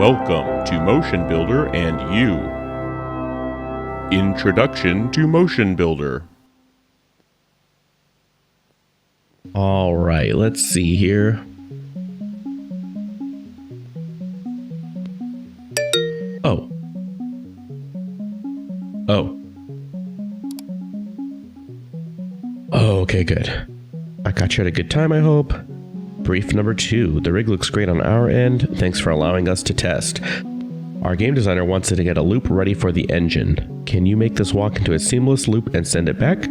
Welcome to Motionbuilder and You. Introduction to Motionbuilder. All right, let's see here. Oh. Oh, okay, good. I got you at a good time, I hope. Brief number 2. The rig looks great on our end. Thanks for allowing us to test. Our game designer wants to get a loop ready for the engine. Can you make this walk into a seamless loop and send it back?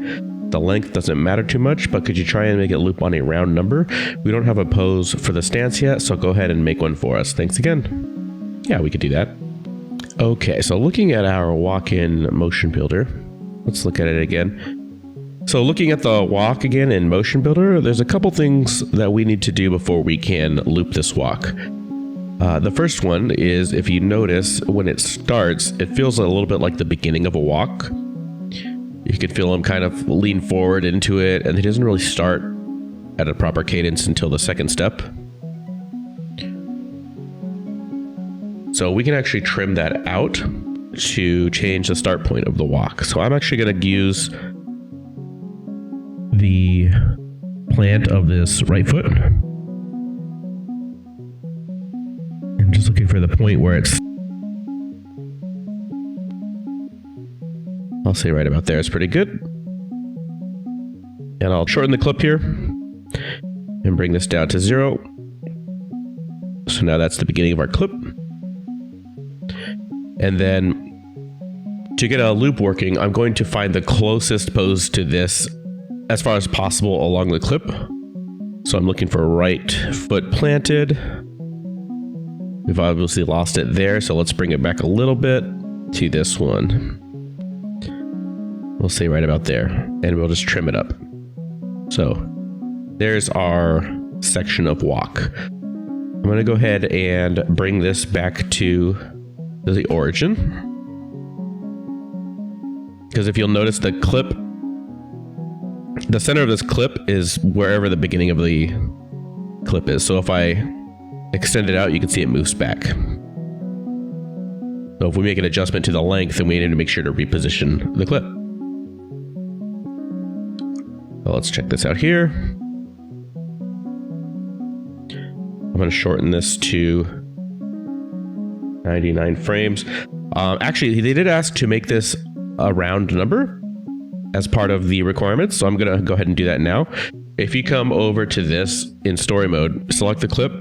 The length doesn't matter too much, but could you try and make it loop on a round number? We don't have a pose for the stance yet, so go ahead and make one for us. Thanks again. Yeah, we could do that. Okay, so looking at our walk-in Motionbuilder, let's look at it again. So looking at the walk again in Motionbuilder, there's a couple things that we need to do before we can loop this walk. The first one is, if you notice, when it starts, it feels a little bit like the beginning of a walk. You can feel him kind of lean forward into it, and he doesn't really start at a proper cadence until the second step. So we can actually trim that out to change the start point of the walk. So I'm actually going to use the plant of this right foot. I'm just looking for the point where it's, I'll say right about there. It's pretty good. And I'll shorten the clip here and bring this down to 0. So now that's the beginning of our clip. And then to get a loop working, I'm going to find the closest pose to this as far as possible along the clip. So I'm looking for right foot planted. We've obviously lost it there, so let's bring it back a little bit to this one. We'll say right about there, and we'll just trim it up. So there's our section of walk. I'm gonna go ahead and bring this back to the origin. Because if you'll notice, the clip, the center of this clip is wherever the beginning of the clip is. So if I extend it out, you can see it moves back. So if we make an adjustment to the length, then we need to make sure to reposition the clip. Well, let's check this out here. I'm going to shorten this to 99 frames. Actually, they did ask to make this a round number as part of the requirements, so I'm going to go ahead and do that now. If you come over to this in story mode, select the clip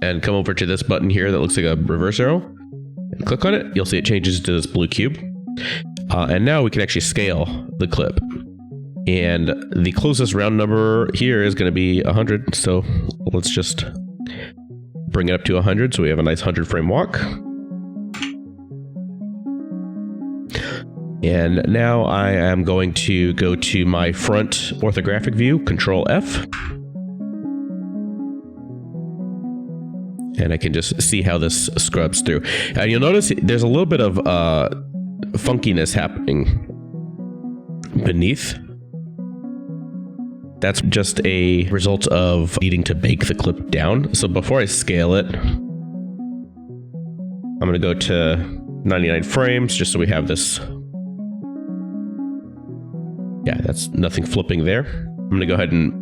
and come over to this button here that looks like a reverse arrow and click on it, you'll see it changes to this blue cube. And now we can actually scale the clip. And the closest round number here is going to be 100. So let's just bring it up to 100 so we have a nice 100 frame walk. And now I am going to go to my front orthographic view, Control F. And I can just see how this scrubs through. And you'll notice there's a little bit of funkiness happening beneath. That's just a result of needing to bake the clip down. So before I scale it, I'm going to go to 99 frames just so we have this. Yeah, that's nothing flipping there. I'm going to go ahead and,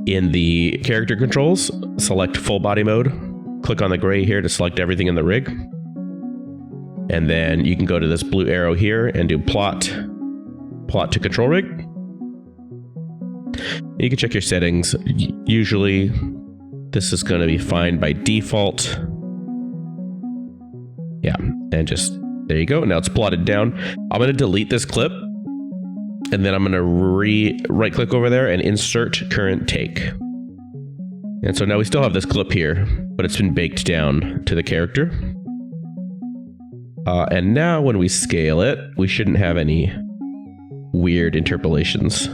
in the character controls, select full body mode. Click on the gray here to select everything in the rig. And then you can go to this blue arrow here and do plot to control rig. You can check your settings. Usually this is going to be fine by default. Yeah, and just there you go. Now it's plotted down. I'm going to delete this clip. And then I'm going to right click over there and insert current take. And so now we still have this clip here, but it's been baked down to the character. And now when we scale it, we shouldn't have any weird interpolations.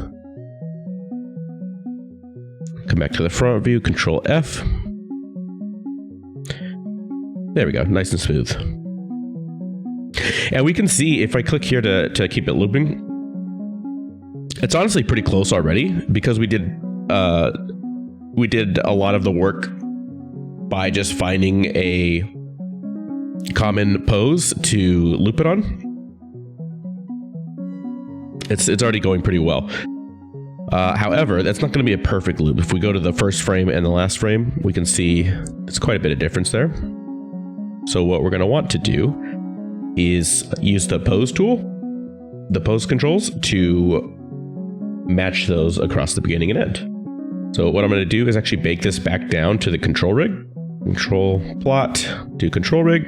Come back to the front view, Control F. There we go, nice and smooth. And we can see if I click here to keep it looping, it's honestly pretty close already because we did a lot of the work by just finding a common pose to loop it on. It's already going pretty well. However, that's not going to be a perfect loop. If we go to the first frame and the last frame, we can see there's quite a bit of difference there. So what we're going to want to do is use the pose tool, the pose controls, to match those across the beginning and end. So what I'm going to do is actually bake this back down to the control rig. Control plot to control rig.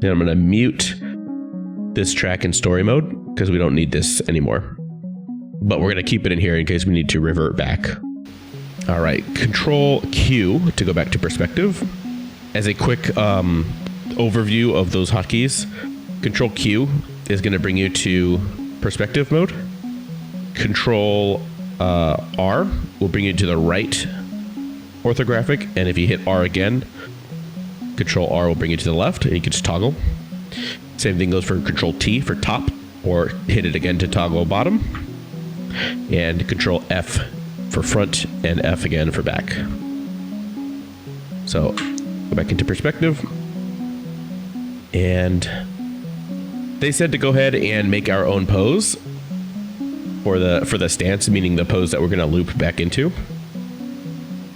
Then I'm going to mute this track in story mode because we don't need this anymore. But we're going to keep it in here in case we need to revert back. All right, Control Q to go back to perspective. As a quick overview of those hotkeys, Control Q is going to bring you to perspective mode. Control R will bring you to the right orthographic, and if you hit R again, Control R will bring you to the left, and you can just toggle. Same thing goes for Control T for top, or hit it again to toggle bottom. And Control F for front and F again for back. So go back into perspective. And they said to go ahead and make our own pose for the stance, meaning the pose that we're going to loop back into.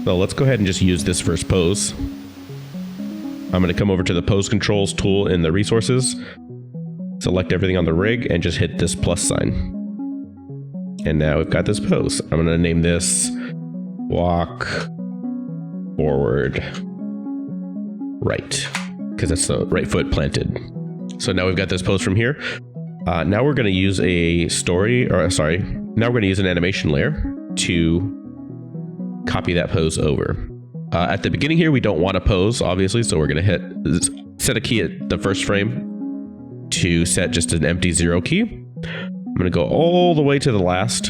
So let's go ahead and just use this first pose. I'm going to come over to the pose controls tool in the resources, select everything on the rig, and just hit this plus sign. And now we've got this pose. I'm going to name this walk forward right, because that's the right foot planted. So now we've got this pose from here. Now we're going to use now we're going to use an animation layer to copy that pose over. At the beginning here, we don't want a pose, obviously, so we're going to set a key at the first frame to set just an empty 0 key. I'm going to go all the way to the last.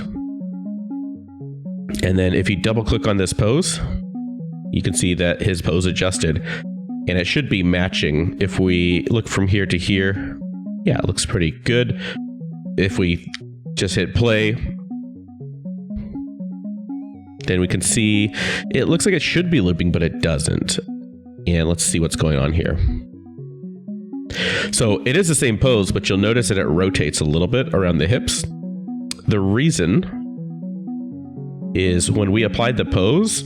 And then if you double click on this pose, you can see that his pose adjusted, and it should be matching. If we look from here to here, yeah, it looks pretty good. If we just hit play, then we can see it looks like it should be looping, but it doesn't. And let's see what's going on here. So it is the same pose, but you'll notice that it rotates a little bit around the hips. The reason is when we applied the pose,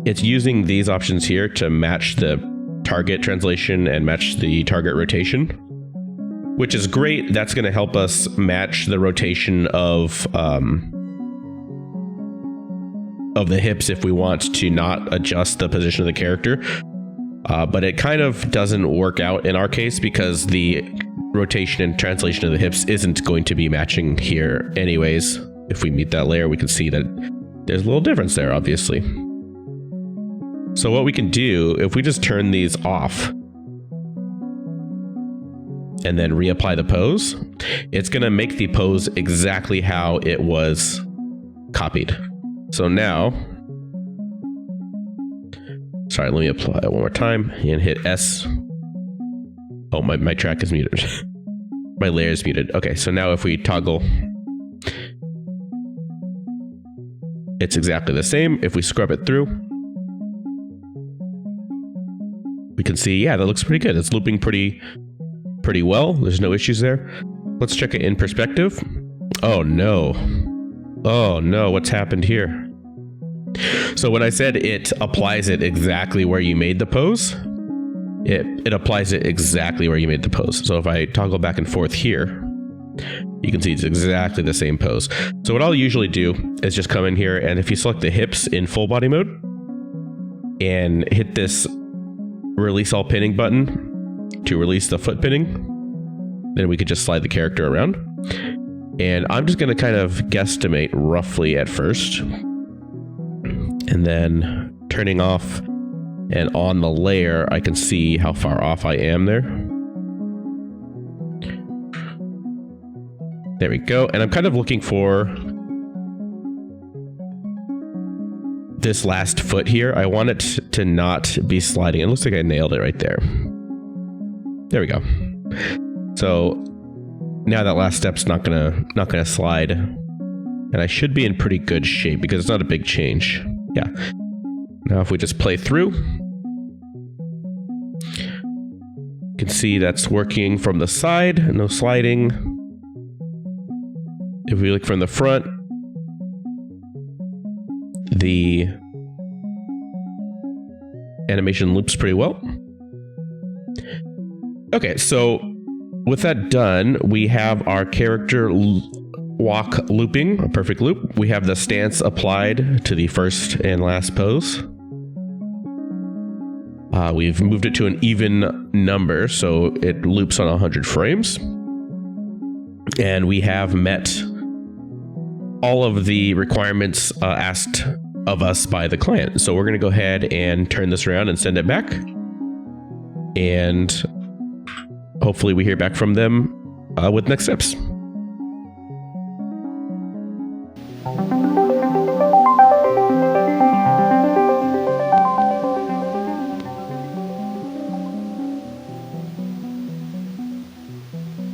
it's using these options here to match the target translation and match the target rotation, which is great. That's going to help us match the rotation of the hips if we want to not adjust the position of the character. But it kind of doesn't work out in our case because the rotation and translation of the hips isn't going to be matching here anyways. If we meet that layer, we can see that there's a little difference there, obviously. So what we can do, if we just turn these off and then reapply the pose, it's going to make the pose exactly how it was copied. So now, sorry, let me apply it one more time and hit S. Oh, my track is muted. My layer is muted. Okay, so now if we toggle, it's exactly the same. If we scrub it through, we can see, yeah, that looks pretty good. It's looping pretty well. There's no issues there. Let's check it in perspective. Oh no. Oh no, what's happened here? So when I said it applies it exactly where you made the pose, it applies it exactly where you made the pose. So if I toggle back and forth here, you can see it's exactly the same pose. So what I'll usually do is just come in here, and if you select the hips in full body mode and hit this release all pinning button to release the foot pinning, then we could just slide the character around. And I'm just going to kind of guesstimate roughly at first, and then turning off and on the layer, I can see how far off I am there. There we go. And I'm kind of looking for this last foot here. I want it to not be sliding. It looks like I nailed it right there. There we go. So now that last step's not gonna slide, and I should be in pretty good shape because it's not a big change. Yeah. Now if we just play through, you can see that's working from the side, no sliding. If we look from the front, the animation loops pretty well. Okay, so with that done, we have our character walk looping, a perfect loop. We have the stance applied to the first and last pose. We've moved it to an even number, so it loops on 100 frames. And we have met all of the requirements asked of us by the client. So we're going to go ahead and turn this around and send it back. And hopefully we hear back from them with next steps.